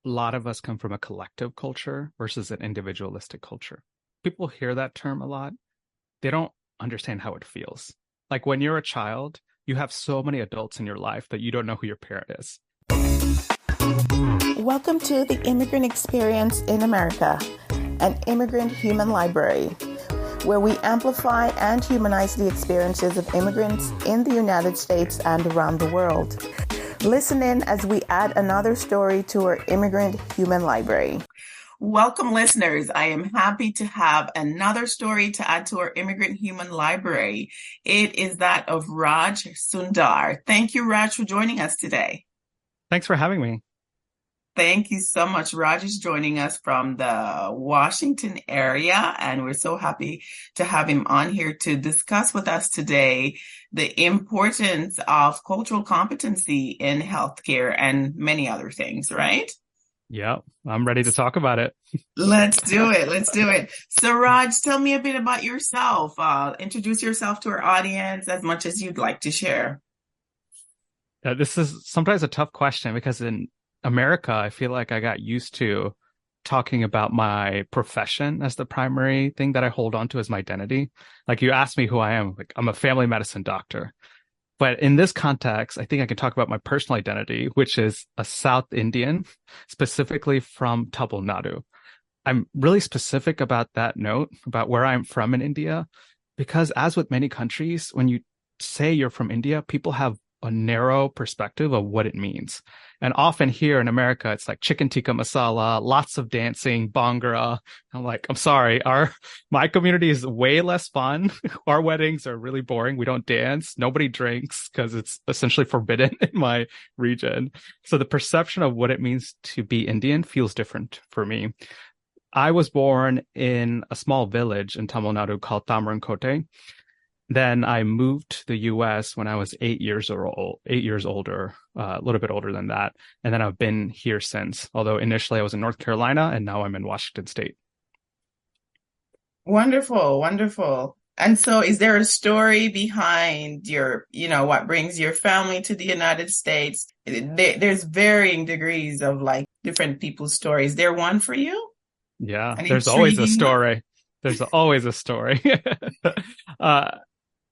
a lot of us come from a collective culture versus an individualistic culture. People hear that term a lot. They don't understand how it feels. Like when you're a child, you have so many adults in your life that you don't know who your parent is. Welcome to the Immigrant Experience in America, an immigrant human library, where we amplify and humanize the experiences of immigrants in the United States and around the world. Listen in as we add another story to our immigrant human library. Welcome, listeners. I am happy to have another story to add to our immigrant human library. It is that of Raj Sundar. Thank you, Raj, for joining us today. Thanks for having me. Thank you so much. Raj is joining us from the Washington area, and we're so happy to have him on here to discuss with us today the importance of cultural competency in healthcare and many other things, right? Yeah, I'm ready to talk about it. Let's do it. Let's do it. So, Raj, tell me a bit about yourself. Introduce yourself to our audience as much as you'd like to share. This is sometimes a tough question because in America, I feel like I got used to talking about my profession as the primary thing that I hold on to as my identity. Like you asked me who I am, like I'm a family medicine doctor. But in this context, I think I can talk about my personal identity, which is a South Indian, specifically from Tamil Nadu. I'm really specific about that note, about where I'm from in India, because as with many countries, when you say you're from India, people have a narrow perspective of what it means. And often here in America, it's like chicken tikka masala, lots of dancing, bhangra. I'm like, I'm sorry, my community is way less fun. Our weddings are really boring. We don't dance. Nobody drinks because it's essentially forbidden in my region. So the perception of what it means to be Indian feels different for me. I was born in a small village in Tamil Nadu called Tamarankote. Then I moved to the US when I was 8 years older, a little bit older than that. And then I've been here since, although initially I was in North Carolina and now I'm in Washington State. Wonderful, wonderful. And so is there a story behind what brings your family to the United States? There's varying degrees of like different people's stories. Is there one for you? Yeah, there's always a story. There's always a story.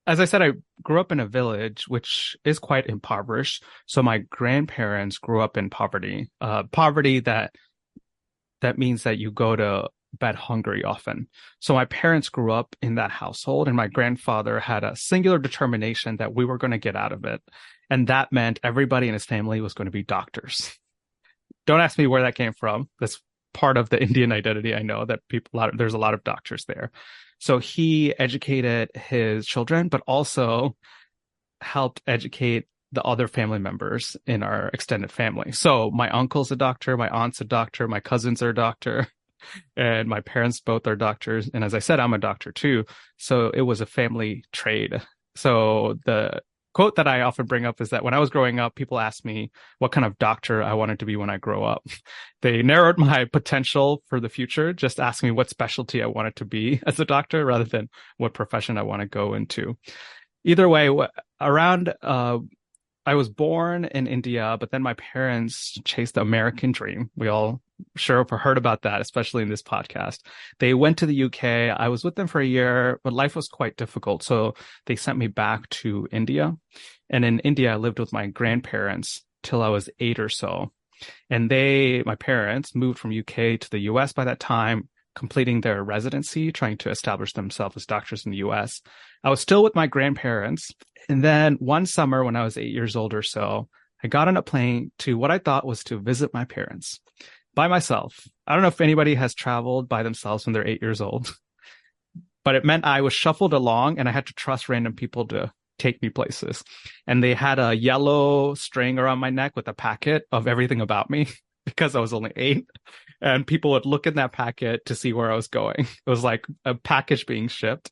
As I said, I grew up in a village which is quite impoverished. So my grandparents grew up in poverty. Poverty that means that you go to bed hungry often. So my parents grew up in that household, and my grandfather had a singular determination that we were going to get out of it. And that meant everybody in his family was going to be doctors. Don't ask me where that came from. That's part of the Indian identity. I know that there's a lot of doctors there. So he educated his children, but also helped educate the other family members in our extended family. So my uncle's a doctor, my aunt's a doctor, my cousins are a doctor, and my parents both are doctors. And as I said, I'm a doctor too. So it was a family trade. So the quote that I often bring up is that when I was growing up, people asked me what kind of doctor I wanted to be when I grow up. They narrowed my potential for the future, just asking me what specialty I wanted to be as a doctor rather than what profession I want to go into. Either way, I was born in India, but then my parents chased the American dream. We all sure have heard about that, especially in this podcast. They went to the UK. I was with them for a year, but life was quite difficult. So they sent me back to India. And in India, I lived with my grandparents till I was 8 or so. And my parents moved from UK to the US by that time, completing their residency, trying to establish themselves as doctors in the US. I was still with my grandparents. And then one summer when I was 8 years old or so, I got on a plane to what I thought was to visit my parents by myself. I don't know if anybody has traveled by themselves when they're 8 years old, but it meant I was shuffled along and I had to trust random people to take me places. And they had a yellow string around my neck with a packet of everything about me because I was only 8. And people would look in that packet to see where I was going. It was like a package being shipped.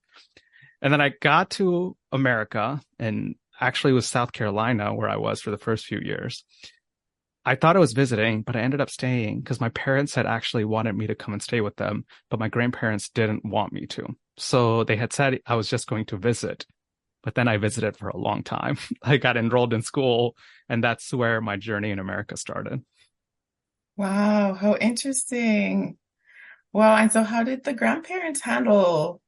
And then I got to America, and actually it was South Carolina where I was for the first few years. I thought I was visiting, but I ended up staying because my parents had actually wanted me to come and stay with them, but my grandparents didn't want me to. So they had said I was just going to visit, but then I visited for a long time. I got enrolled in school, and that's where my journey in America started. Wow, how interesting. Well, and so how did the grandparents handle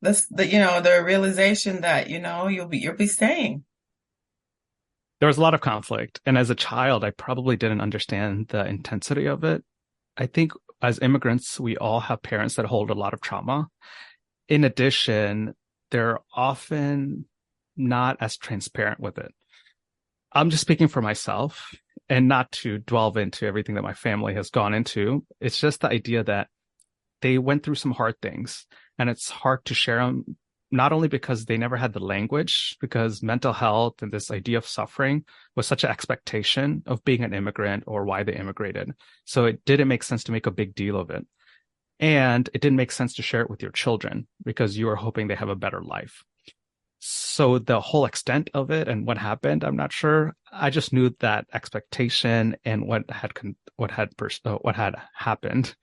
the realization that, you'll be staying? There was a lot of conflict. And as a child, I probably didn't understand the intensity of it. I think as immigrants, we all have parents that hold a lot of trauma. In addition, they're often not as transparent with it. I'm just speaking for myself and not to delve into everything that my family has gone into. It's just the idea that they went through some hard things and it's hard to share them, not only because they never had the language, because mental health and this idea of suffering was such an expectation of being an immigrant or why they immigrated. So it didn't make sense to make a big deal of it. And it didn't make sense to share it with your children because you were hoping they have a better life. So the whole extent of it and what happened, I'm not sure. I just knew that expectation and what had happened.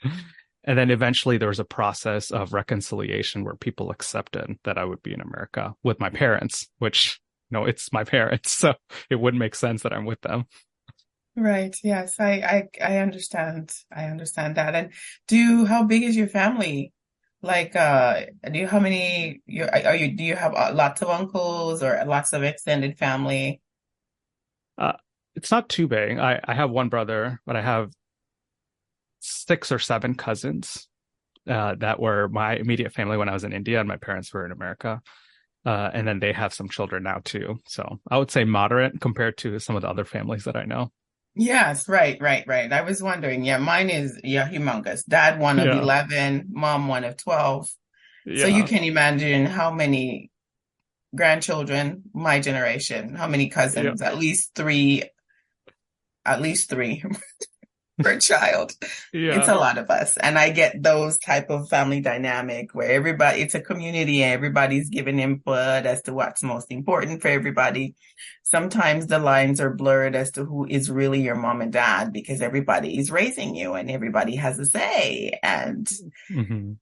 And then eventually there was a process of reconciliation where people accepted that I would be in America with my parents, which, it's my parents. So it wouldn't make sense that I'm with them. Right. Yes, I understand. I understand that. And how big is your family? Like, how many, do you have lots of uncles or lots of extended family? Uh, it's not too big. I have one brother, but I have 6 or 7 cousins that were my immediate family when I was in India and my parents were in America. And then they have some children now too. So I would say moderate compared to some of the other families that I know. Yes, right, right, right. I was wondering. Yeah, mine is, yeah, humongous. Dad, one of Yeah. 11, mom, one of 12. So you Yeah. can imagine how many grandchildren, my generation, how many Yeah. cousins, at least three per child. It's Yeah. a lot of us. And I get those type of family dynamic where it's a community and everybody's giving input as to what's most important for everybody. Sometimes the lines are blurred as to who is really your mom and dad because everybody is raising you and everybody has a say. And Hmm.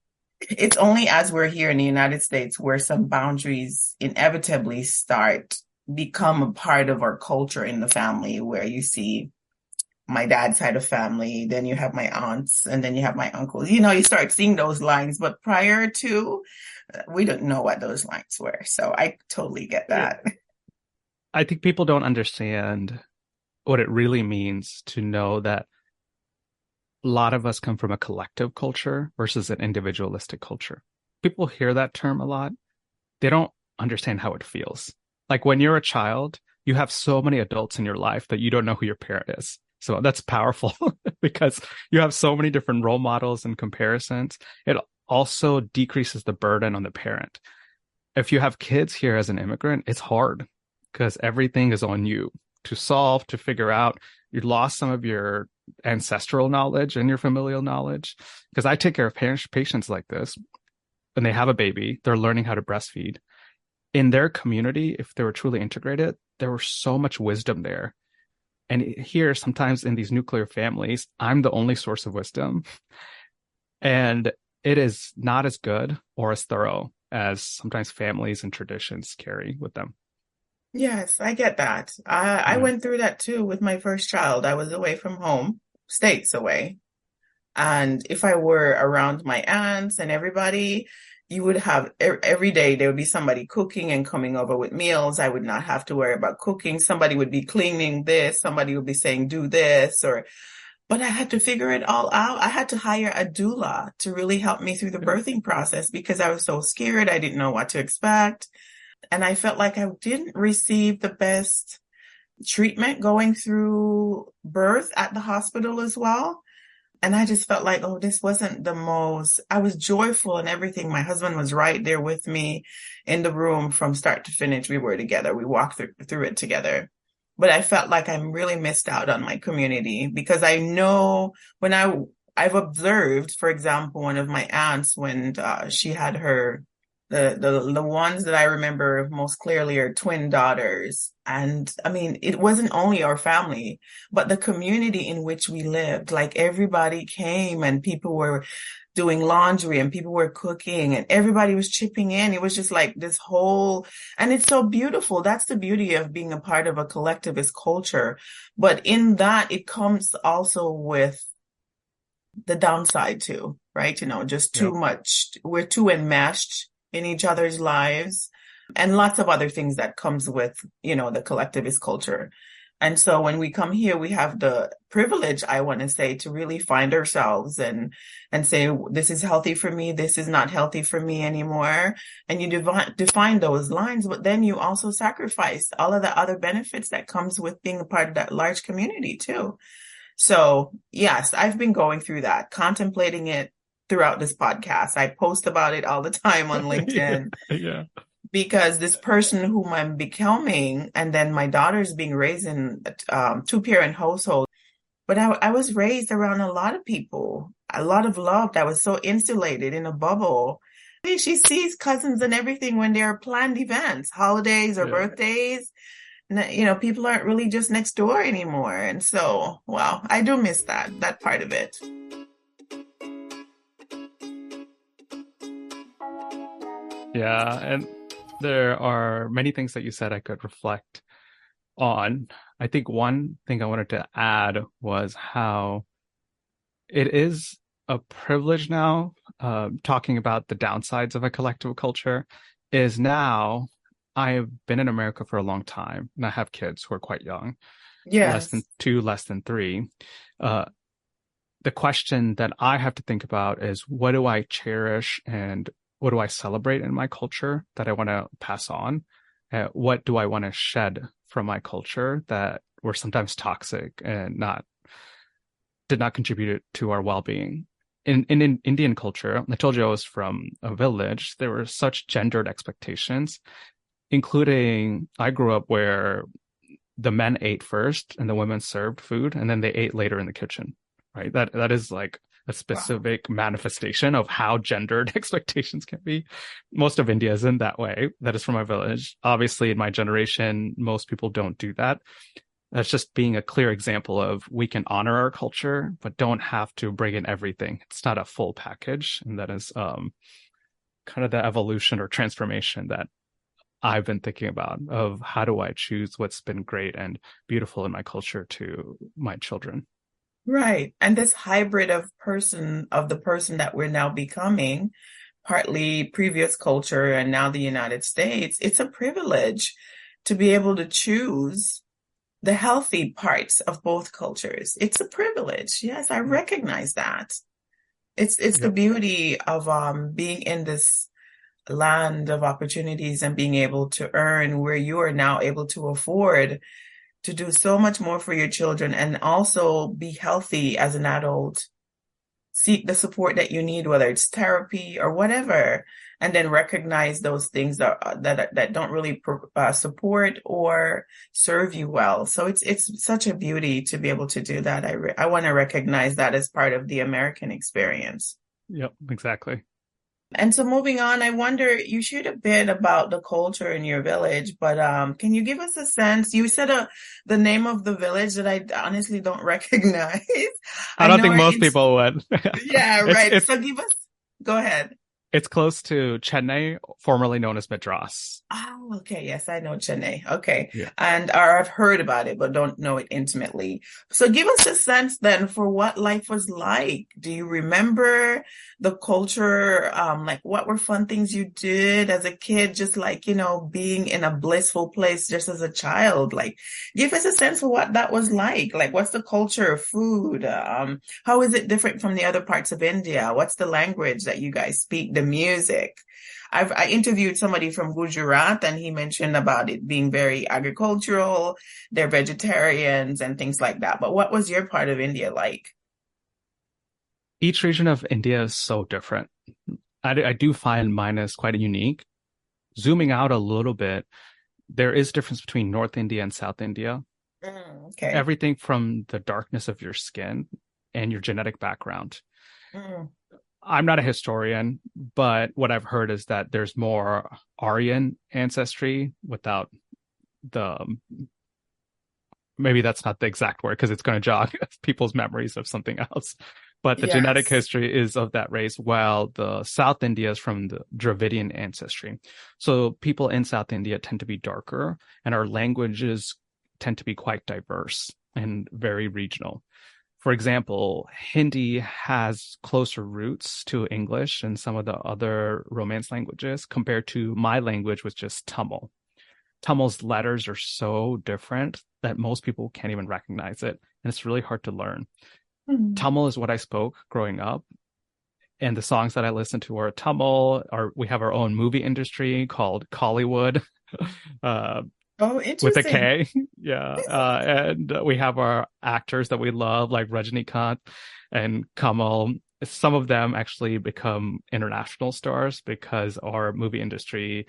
it's only as we're here in the United States where some boundaries inevitably become a part of our culture in the family, where you see my dad's side of family, then you have my aunts, and then you have my uncles. You start seeing those lines, but prior to, we didn't know what those lines were. So I totally get Yeah. that. I think people don't understand what it really means to know that a lot of us come from a collective culture versus an individualistic culture. People hear that term a lot. They don't understand how it feels. Like when you're a child, you have so many adults in your life that you don't know who your parent is. So that's powerful because you have so many different role models and comparisons. It also decreases the burden on the parent. If you have kids here as an immigrant, it's hard because everything is on you to solve, to figure out. You lost some of your ancestral knowledge and your familial knowledge. Because I take care of patients like this. When they have a baby, they're learning how to breastfeed. In their community, if they were truly integrated, there was so much wisdom there. And here, sometimes in these nuclear families, I'm the only source of wisdom. And it is not as good or as thorough as sometimes families and traditions carry with them. Yes, I get that. I Yeah. went through that too with my first child. I was away from home, states away. And if I were around my aunts and everybody, you would have every day there would be somebody cooking and coming over with meals. I would not have to worry about cooking. Somebody would be cleaning this. Somebody would be saying, do this, but I had to figure it all out. I had to hire a doula to really help me through the birthing process because I was so scared. I didn't know what to expect. And I felt like I didn't receive the best treatment going through birth at the hospital as well. And I just felt like, oh, this wasn't I was joyful and everything. My husband was right there with me in the room from start to finish. We were together. We walked through it together. But I felt like I'm really missed out on my community because I know I've observed, for example, one of my aunts when she had her The ones that I remember most clearly are twin daughters. And I mean, it wasn't only our family, but the community in which we lived. Like everybody came and people were doing laundry and people were cooking and everybody was chipping in. It was just like this whole, and it's so beautiful. That's the beauty of being a part of a collectivist culture. But in that, it comes also with the downside too, right? Just too Yep. much. We're too enmeshed in each other's lives and lots of other things that comes with, the collectivist culture. And so when we come here, we have the privilege, I want to say, to really find ourselves and say, this is healthy for me. This is not healthy for me anymore. And you define those lines, but then you also sacrifice all of the other benefits that comes with being a part of that large community too. So yes, I've been going through that, contemplating it throughout this podcast. I post about it all the time on Yeah. LinkedIn Yeah. because this person whom I'm becoming, and then my daughter's being raised in two-parent household. But I was raised around a lot of people, a lot of love that was so insulated in a bubble. She sees cousins and everything when there are planned events, holidays or Yeah. birthdays. People aren't really just next door anymore. And so, wow, I do miss that part of it. Yeah. And there are many things that you said I could reflect on. I think one thing I wanted to add was how it is a privilege now, talking about the downsides of a collective culture, is now I have been in America for a long time and I have kids who are quite young, less than Yes. 2, less than 3. Uh, the question that I have to think about is what do I cherish and what do I celebrate in my culture that I want to pass on? What do I want to shed from my culture that were sometimes toxic and did not contribute to our well-being? In Indian culture, I told you I was from a village. There were such gendered expectations, including I grew up where the men ate first and the women served food, and then they ate later in the kitchen. Right? That is like a Wow. specific manifestation of how gendered expectations can be. Most of India isn't that way. That is from my village. Obviously, in my generation, most people don't do that. That's just being a clear example of we can honor our culture, but don't have to bring in everything. It's not a full package. And that is kind of the evolution or transformation that I've been thinking about of how do I choose what's been great and beautiful in my culture to my children. Right. And this hybrid of the person that we're now becoming, partly previous culture and now the United States, it's a privilege to be able to choose the healthy parts of both cultures. It's a privilege. Yes, I Yep. recognize that. It's the Yep. beauty of being in this land of opportunities and being able to earn where you are now able to afford to do so much more for your children and also be healthy as an adult. Seek the support that you need, whether it's therapy or whatever, and then recognize those things that don't really support or serve you well. So it's such a beauty to be able to do that. I want to recognize that as part of the American experience. Yep. Exactly. And so moving on, I wonder, you shared a bit about the culture in your village, but can you give us a sense? You said the name of the village that I honestly don't recognize. I I don't know think most people would. yeah, It's right. it's So go ahead. it's close to Chennai, formerly known as Madras. Oh, okay. Yes, I know Chennai. Okay. Yeah. And or I've heard about it, but don't know it intimately. So give us a sense then for what life was like. Do you remember the culture? Like what were fun things you did as a kid? Just like, being in a blissful place just as a child. Like give us a sense for what that was like. Like what's the culture, food? How is it different from the other parts of India? What's the language that you guys speak? The music? I interviewed somebody from Gujarat and he mentioned about it being very agricultural. They're vegetarians and things like that. But what was your part of India like? Each region of India is so different. I do find mine is quite unique. Zooming out a little bit, there is difference between North India and South India. Okay. Everything from the darkness of your skin and your genetic background. Mm, I'm not a historian, but what I've heard is that there's more Aryan ancestry without the, maybe that's not the exact word because it's going to jog people's memories of something else. But the genetic Yes. history is of that race, while the South India is from the Dravidian ancestry. So people in South India tend to be darker, and our languages tend to be quite diverse and very regional. For example, Hindi has closer roots to English and some of the other Romance languages compared to my language, which is Tamil. Tamil's letters are so different that most people can't even recognize it, and it's really hard to learn. Mhm. Tamil is what I spoke growing up, and the songs that I listened to are Tamil. We have our own movie industry called Kollywood, uh, Oh, with a interesting. K. Yeah. And we have our actors that we love, like Rajinikanth and Kamal. Some of them actually become international stars because our movie industry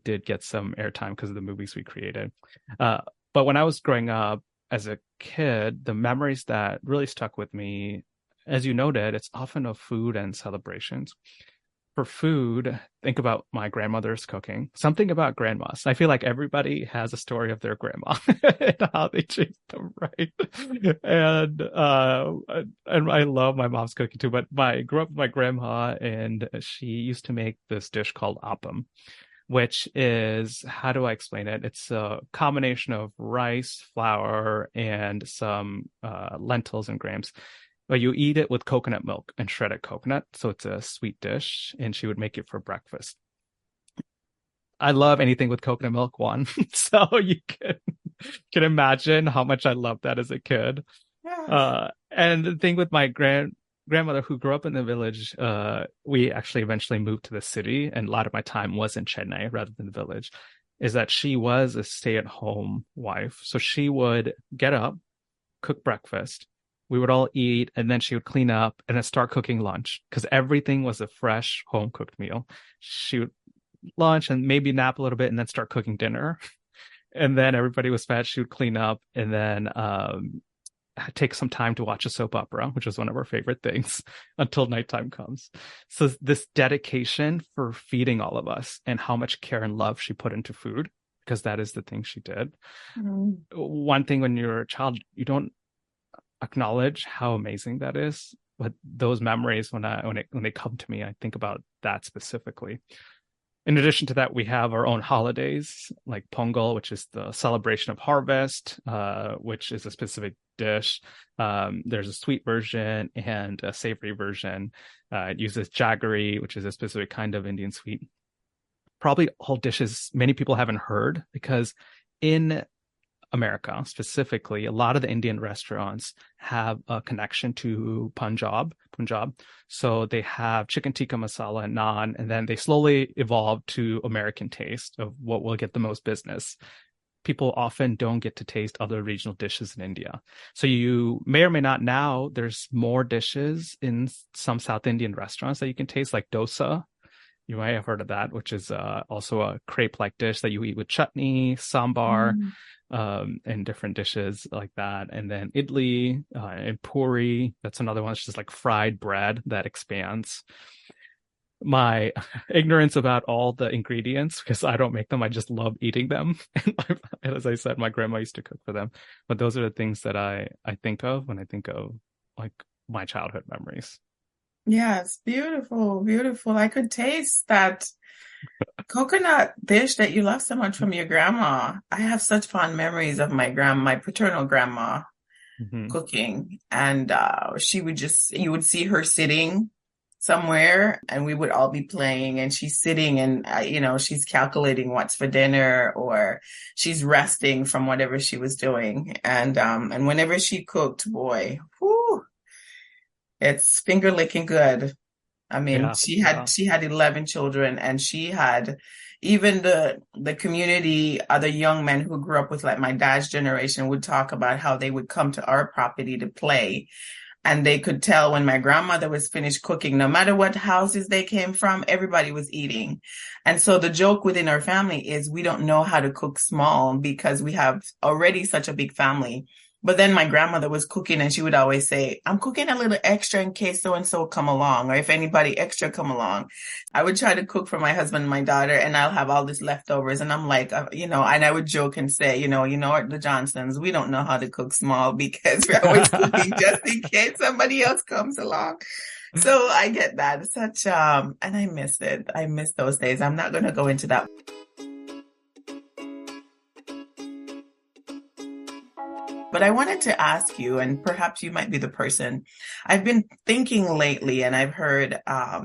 did get some airtime because of the movies we created. But when I was growing up as a kid, the memories that really stuck with me, as you noted, it's often of food and celebrations. For food, think about my grandmother's cooking. Something about grandmas. I feel like everybody has a story of their grandma and how they changed them, right? And and I love my mom's cooking too. But I grew up with my grandma, and she used to make this dish called appam, which is, how do I explain it? It's a combination of rice, flour, and some lentils and grams. But you eat it with coconut milk and shredded coconut. So it's a sweet dish, and she would make it for breakfast. I love anything with coconut milk, one. So you can imagine how much I loved that as a kid. Yes. And the thing with my grandmother who grew up in the village, we actually eventually moved to the city, and a lot of my time was in Chennai rather than the village, is that she was a stay-at-home wife. So she would get up, cook breakfast. We would all eat, and then she would clean up and then start cooking lunch because everything was a fresh home cooked meal. She would lunch and maybe nap a little bit and then start cooking dinner. And then everybody was fed. She would clean up and then take some time to watch a soap opera, which was one of our favorite things until nighttime comes. So this dedication for feeding all of us and how much care and love she put into food, because that is the thing she did. Mhm. One thing when you're a child, you don't acknowledge how amazing that is. But those memories, when they come to me, I think about that specifically. In addition to that, we have our own holidays like Pongal, which is the celebration of harvest, which is a specific dish. There's a sweet version and a savory version. It uses jaggery, which is a specific kind of Indian sweet. Probably all dishes many people haven't heard because in America specifically, a lot of the Indian restaurants have a connection to Punjab. So they have chicken tikka masala and naan, and then they slowly evolve to American taste of what will get the most business. People often don't get to taste other regional dishes in India. So you may or may not now, there's more dishes in some South Indian restaurants that you can taste, like dosa. You might have heard of that, which is also a crepe-like dish that you eat with chutney, sambar, Mhm. and different dishes like that. And then idli and puri. That's another one. It's just like fried bread that expands. My ignorance about all the ingredients, because I don't make them, I just love eating them. And as I said, my grandma used to cook for them. But those are the things that I think of when I think of like my childhood memories. Yes, beautiful, beautiful. I could taste that coconut dish that you love so much from your grandma. I have such fond memories of my paternal grandma Hmm. cooking. And she would just, you would see her sitting somewhere and we would all be playing and she's sitting and, she's calculating what's for dinner or she's resting from whatever she was doing. And whenever she cooked, boy, whew, it's finger licking good. I mean, Yeah, yeah. she had 11 children and she had even the community, other young men who grew up with like my dad's generation would talk about how they would come to our property to play. And they could tell when my grandmother was finished cooking, no matter what houses they came from, everybody was eating. And so the joke within our family is we don't know how to cook small because we have already such a big family. But then my grandmother was cooking and she would always say, I'm cooking a little extra in case so and so come along, or if anybody extra come along. I would try to cook for my husband and my daughter, and I'll have all this leftovers. And I'm like, and I would joke and say, you know what, the Johnsons, we don't know how to cook small because we're always cooking just in case somebody else comes along. So I get that. It's such, and I miss it. I miss those days. I'm not going to go into that. But I wanted to ask you, and perhaps you might be the person. I've been thinking lately, and I've heard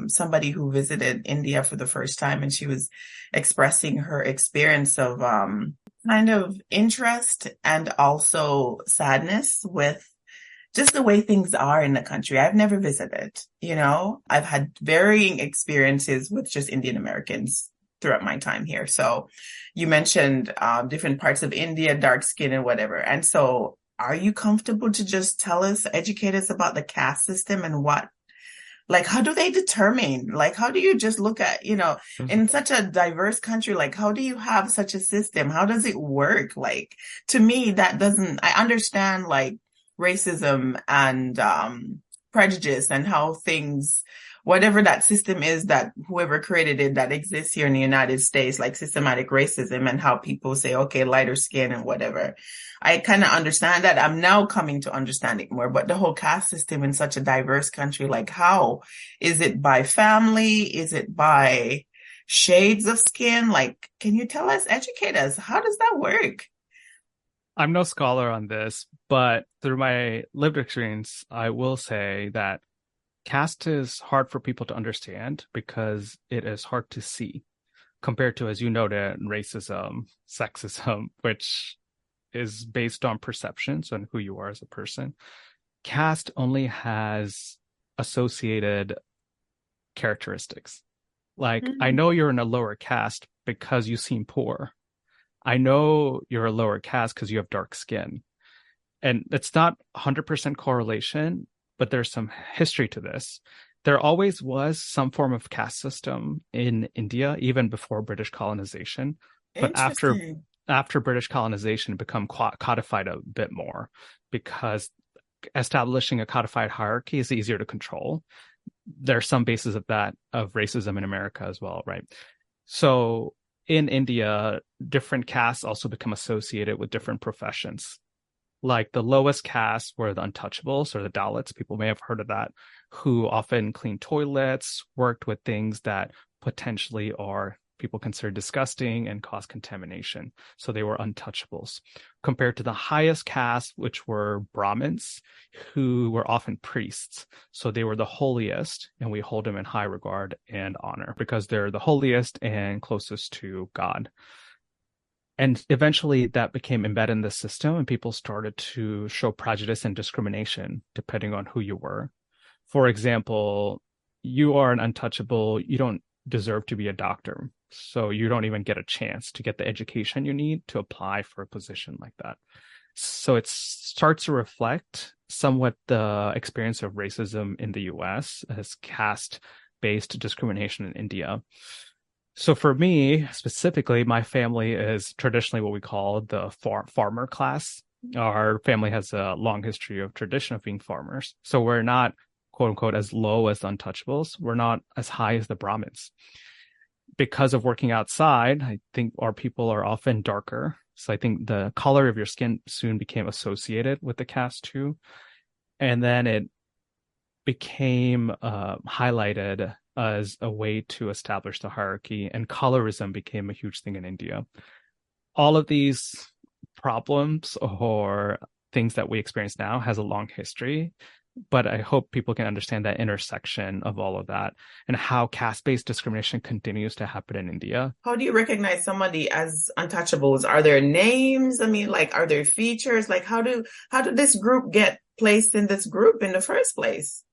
somebody who visited India for the first time, and she was expressing her experience of kind of interest and also sadness with just the way things are in the country. I've never visited, I've had varying experiences with just Indian Americans throughout my time here. So you mentioned different parts of India, dark skin and whatever. And so are you comfortable to just educate us about the caste system and how do they determine, how do you just look at, in such a diverse country, how do you have such a system? How does it work? To me, I understand racism and prejudice and how things, whatever that system is that whoever created it that exists here in the United States, like systematic racism and how people say, okay, lighter skin and whatever. I kind of understand that. I'm now coming to understand it more, but the whole caste system in such a diverse country, how is it by family? Is it by shades of skin? Can you tell us, educate us? How does that work? I'm no scholar on this, but through my lived experience, I will say that caste is hard for people to understand because it is hard to see compared to, as you noted, racism, sexism, which is based on perceptions and who you are as a person. Caste only has associated characteristics. I know you're in a lower caste because you seem poor. I know you're a lower caste because you have dark skin. And it's not 100% correlation, but there's some history to this. There always was some form of caste system in India, even before British colonization. But after British colonization, it became codified a bit more because establishing a codified hierarchy is easier to control. There are some bases of that, of racism in America as well, right? So in India, different castes also become associated with different professions. The lowest caste were the untouchables or the Dalits. People may have heard of that, who often cleaned toilets, worked with things that potentially are people consider disgusting and cause contamination. So they were untouchables. Compared to the highest caste, which were Brahmins, who were often priests. So they were the holiest, and we hold them in high regard and honor because they're the holiest and closest to God. And eventually that became embedded in the system, and people started to show prejudice and discrimination depending on who you were. For example, you are an untouchable, you don't deserve to be a doctor. So you don't even get a chance to get the education you need to apply for a position like that. So it starts to reflect somewhat the experience of racism in the US as caste-based discrimination in India. So for me, specifically, my family is traditionally what we call the farmer class. Our family has a long history of tradition of being farmers. So we're not, quote unquote, as low as the untouchables. We're not as high as the Brahmins. Because of working outside, I think our people are often darker. So I think the color of your skin soon became associated with the caste too. And then it became highlighted as a way to establish the hierarchy, and colorism became a huge thing in India. All of these problems or things that we experience now has a long history, but I hope people can understand that intersection of all of that and how caste-based discrimination continues to happen in India. How do you recognize somebody as untouchables? Are there names? I mean, are there features? How do this group get placed in this group in the first place?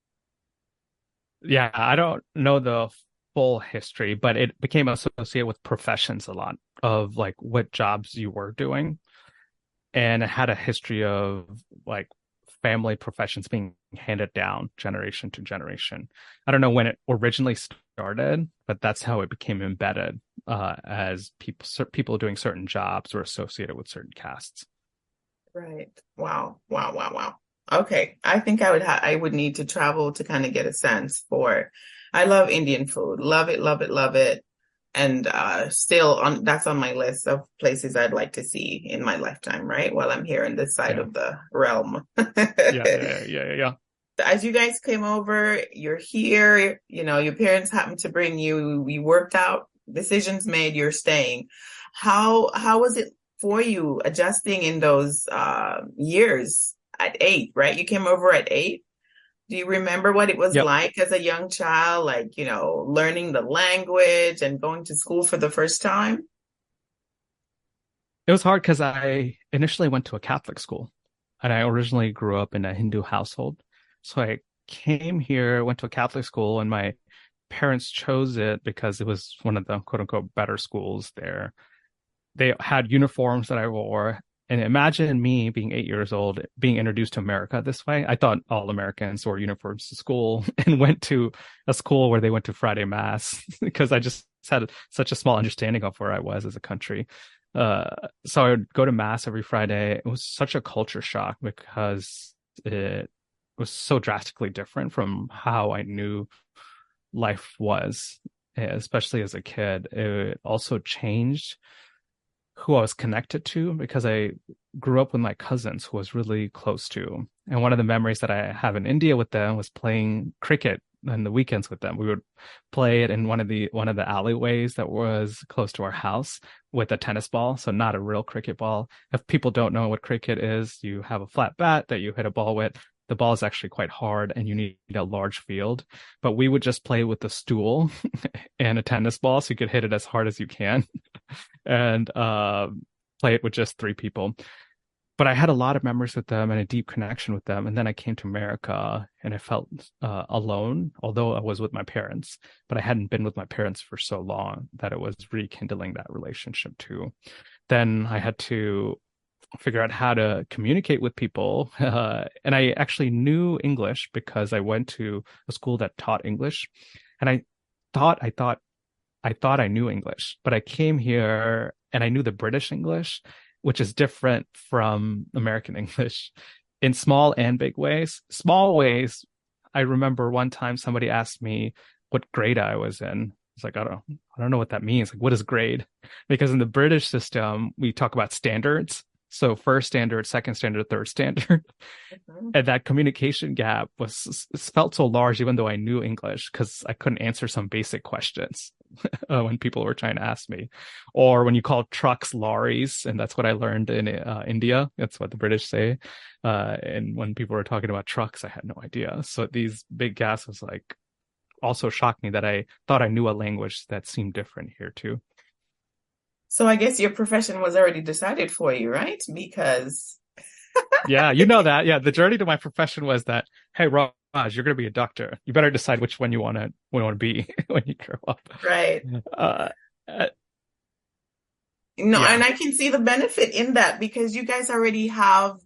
Yeah, I don't know the full history, but it became associated with professions a lot of what jobs you were doing. And it had a history of family professions being handed down generation to generation. I don't know when it originally started, but that's how it became embedded as people doing certain jobs were associated with certain castes. Right. Wow. Wow. Wow. Wow. Okay. I think I would need to travel to kind of get a sense for. I love Indian food. Love it, love it, love it. And still on that's on my list of places I'd like to see in my lifetime, right? While I'm here in this side Yeah. of the realm. Yeah. As you guys came over, you're here, your parents happened to bring you, we worked out, decisions made, you're staying. How was it for you adjusting in those years at 8, right? You came over at 8. Do you remember what it was Yep. like as a young child, like, learning the language and going to school for the first time? It was hard because I initially went to a Catholic school and I originally grew up in a Hindu household. So I came here, went to a Catholic school, and my parents chose it because it was one of the quote unquote better schools there. They had uniforms that I wore. And imagine me being 8 years old, being introduced to America this way. I thought all Americans wore uniforms to school and went to a school where they went to Friday Mass because I just had such a small understanding of where I was as a country. So I would go to Mass every Friday. It was such a culture shock because it was so drastically different from how I knew life was, especially as a kid. It also changed who I was connected to because I grew up with my cousins who I was really close to. And one of the memories that I have in India with them was playing cricket on the weekends with them. We would play it in one of the alleyways that was close to our house with a tennis ball, so not a real cricket ball. If people don't know what cricket is, you have a flat bat that you hit a ball with. The ball is actually quite hard and you need a large field, but we would just play with a stool and a tennis ball so you could hit it as hard as you can and play it with just three people. But I had a lot of memories with them and a deep connection with them. And then I came to America and I felt alone, although I was with my parents, but I hadn't been with my parents for so long that it was rekindling that relationship too. Then I had to figure out how to communicate with people. And I actually knew English because I went to a school that taught English. And thought, I thought, I thought I knew English, but I came here and I knew the British English, which is different from American English in small and big ways. Small ways, I remember one time somebody asked me what grade I was in. It's like, I don't know what that means. Like, what is grade? Because in the British system, we talk about standards. So first standard, second standard, third standard. Mhm. And that communication gap felt so large, even though I knew English, because I couldn't answer some basic questions when people were trying to ask me. Or when you call trucks lorries, and that's what I learned in India. That's what the British say. And when people were talking about trucks, I had no idea. So these big gaps was like also shocked me that I thought I knew a language that seemed different here too. So I guess your profession was already decided for you, right? Because Yeah, you know that. Yeah, the journey to my profession was that, hey, Raj, you're going to be a doctor. You better decide which one you want to be when you grow up. right. Uh, uh, No, and yeah, I can see the benefit in that because you guys already have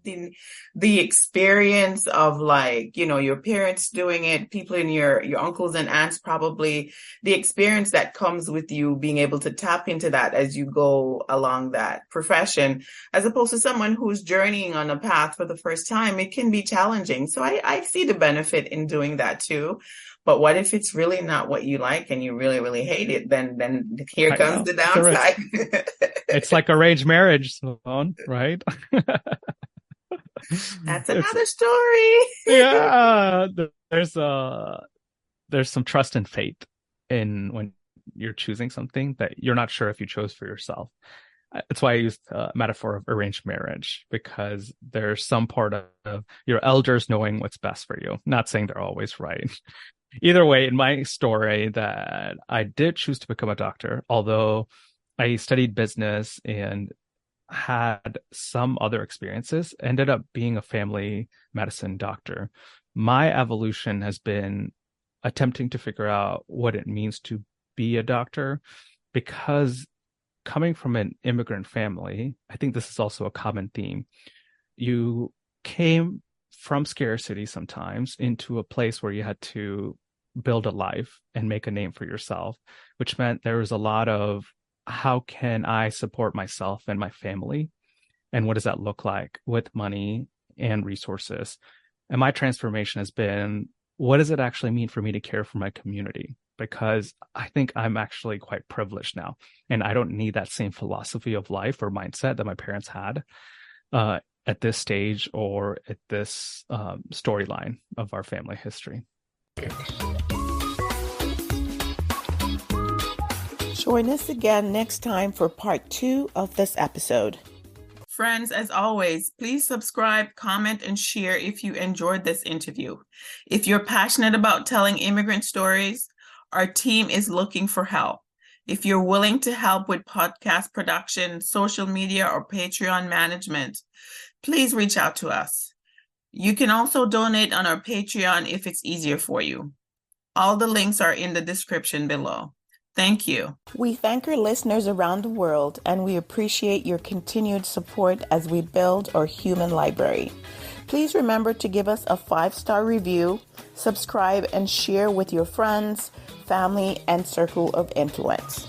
the experience of, like, your parents doing it, people in your uncles and aunts, probably the experience that comes with you being able to tap into that as you go along that profession, as opposed to someone who's journeying on a path for the first time. It can be challenging. So I see the benefit in doing that too. But what if it's really not what you like and you really, really hate it? Then here I comes know. the It's a risk. downside. It's like arranged marriage, Simone, right? That's It's another story. yeah. There's some trust and faith in when you're choosing something that you're not sure if you chose for yourself. That's why I used the metaphor of arranged marriage, because there's some part of your elders knowing what's best for you. Not saying they're always right. Either way, in my story, that I did choose to become a doctor, although I studied business and had some other experiences, ended up being a family medicine doctor. My evolution has been attempting to figure out what it means to be a doctor, because coming from an immigrant family, I think this is also a common theme. You came from scarcity sometimes into a place where you had to build a life and make a name for yourself, which meant there was a lot of how can I support myself and my family? And what does that look like with money and resources? And my transformation has been, what does it actually mean for me to care for my community? Because I think I'm actually quite privileged now, and I don't need that same philosophy of life or mindset that my parents had at this stage or at this storyline of our family history. Join us again next time for part 2 of this episode. Friends, as always, please subscribe, comment, and share if you enjoyed this interview. If you're passionate about telling immigrant stories, our team is looking for help. If you're willing to help with podcast production, social media, or Patreon management, please reach out to us. You can also donate on our Patreon if it's easier for you. All the links are in the description below. Thank you. We thank our listeners around the world, and we appreciate your continued support as we build our human library. Please remember to give us a 5-star review, subscribe, and share with your friends, family, and circle of influence.